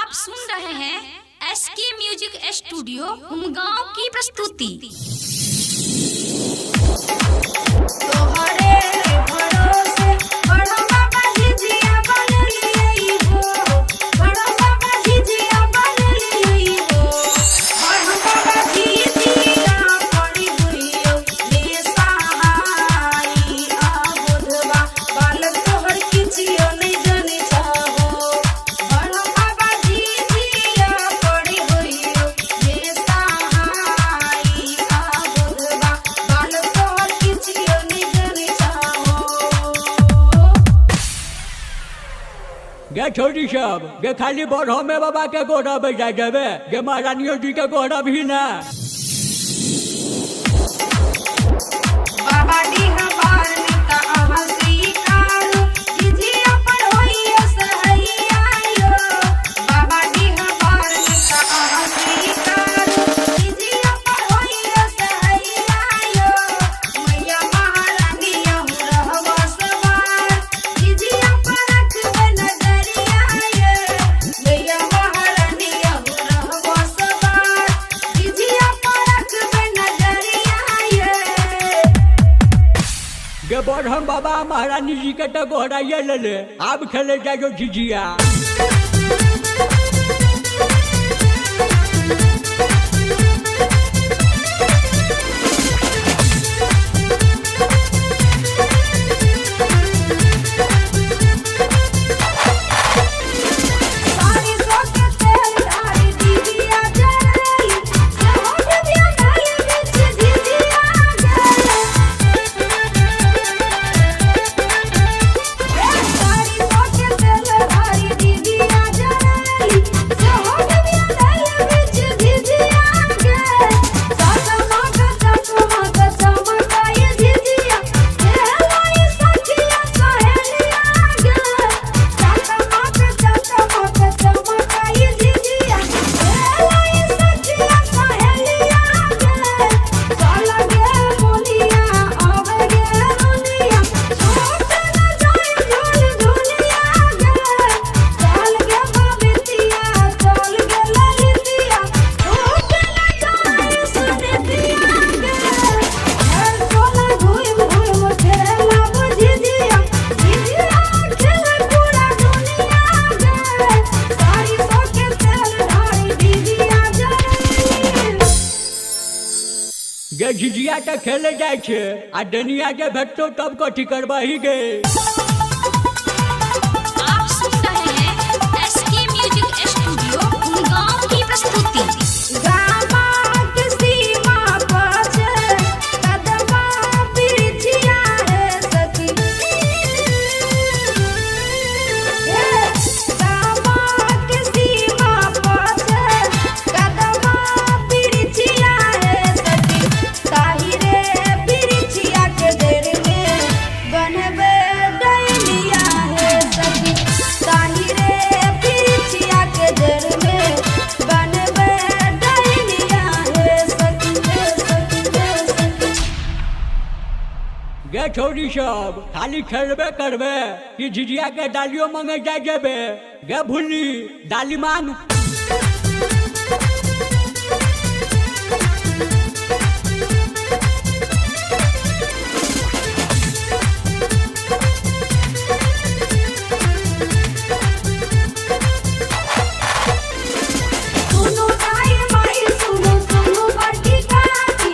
आप सुन रहे हैं एसके म्यूजिक स्टूडियो उमगांव की प्रस्तुति। गे छोटी सब गे खाली बड़ो में बाबा के गोड़ा बजा जाबे गे महारानियों जी के गोड़ा भी ना बाबा डी हमार नेता अवसी कारो जिजिया पर होइयो सहैया यो बाबा डी हमार नेता अवसी कारो जिजिया पर होइयो सहैया यो मैया महारानी हम रहबो सवार जिजिया पर रखबे नजरिया ये मैया महारानी हम रहबो सवार जिजिया पर रखबे नजरिया ये गे बड़हम बाबा महारानी जी के तो गोड़ा ये ले अब खेले जाओ झिझिया। गे झिझिया तो खेले जाए छे आ डनिया जे भेटतो तब कथी करबाही गे। आप सुन रहे हैं एसके म्यूजिक स्टूडियो उमगांव की प्रस्तुति। गे छोड़ी सब खाली खेलबे करबे कि झिझिया के डालियो मांगे जाए जेबे गे भूली डाली मांग। सुनो दाई माई सुनो सुनो बड़की दादी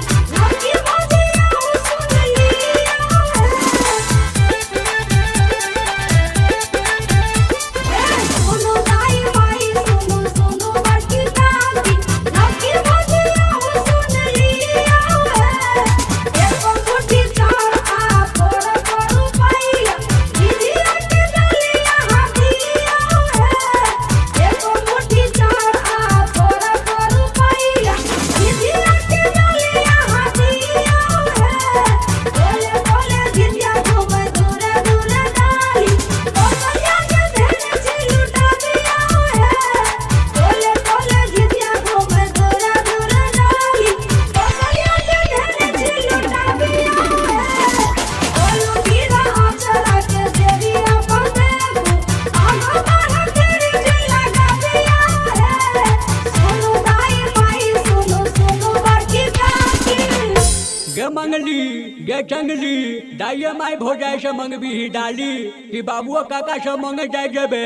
गे चंगली दाइये माई भोजाई से मंगबी ही डाली कि बाबुओ काका से मंगे जाए जेबे।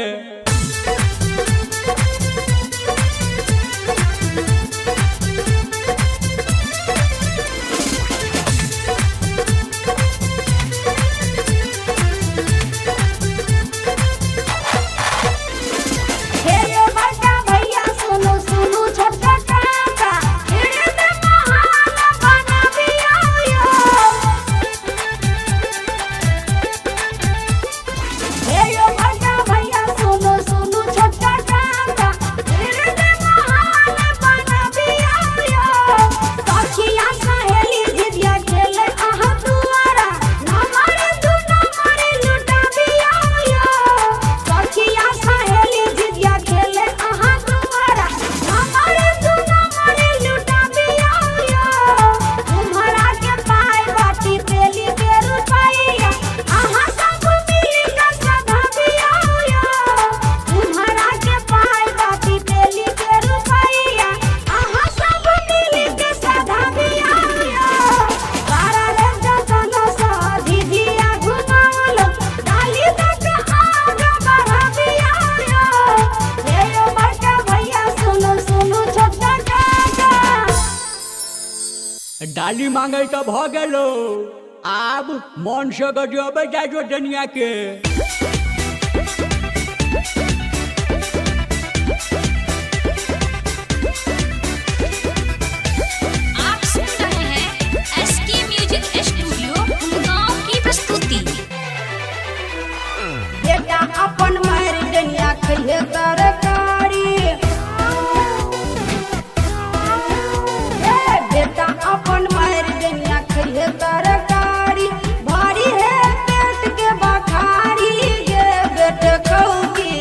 डाली मांगे तो भ गेलो, आब मन से गजबे जाजो दुनिया के। आप सुन रहे हैं एसके म्यूजिक स्टूडियो गुड़गांव की प्रस्तुति। बेटा अपन मार दुनिया खइहे तरकारी, बेटा अपन मार दुनिया खइहे तरकारी, भारी है पेट के बखारी गे बेटे खौकी।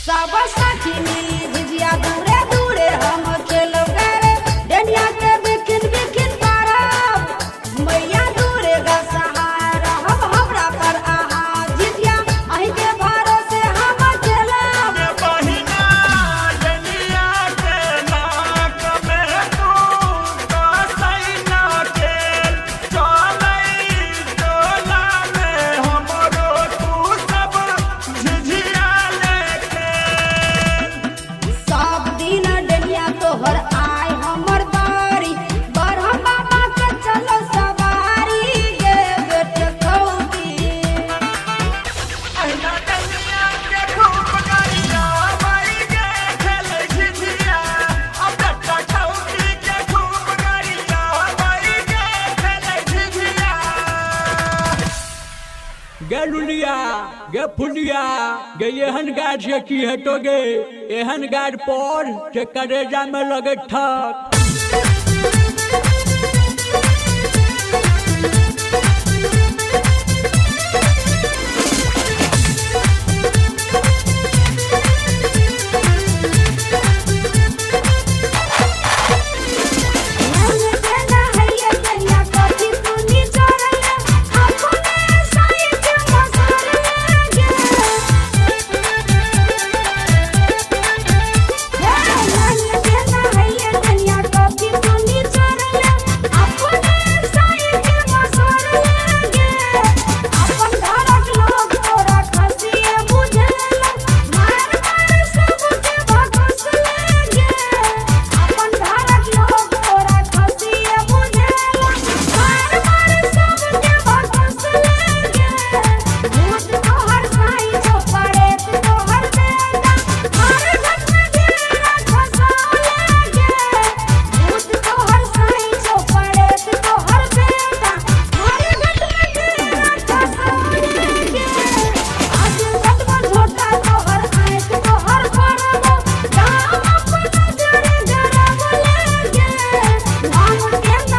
सब साथी मिली झिझिया दूरे दूरे हम खेलो करे, दुनिया के बिखिन बिखिन करब मैया दूरे गा सहारा हम हमरा पर आहा झिझिया अहि के भरोसे हम खेलब। सब दिन दुनिया तोहर आय हमर बारी, बरहम बाबा के चलो सवारी गे बेटे खौकी। गे लुलिया गे फुलिया गे एहन गाड़ से की हटोगे, एहन गाड़ पर से करेजा में लगे ठक। Get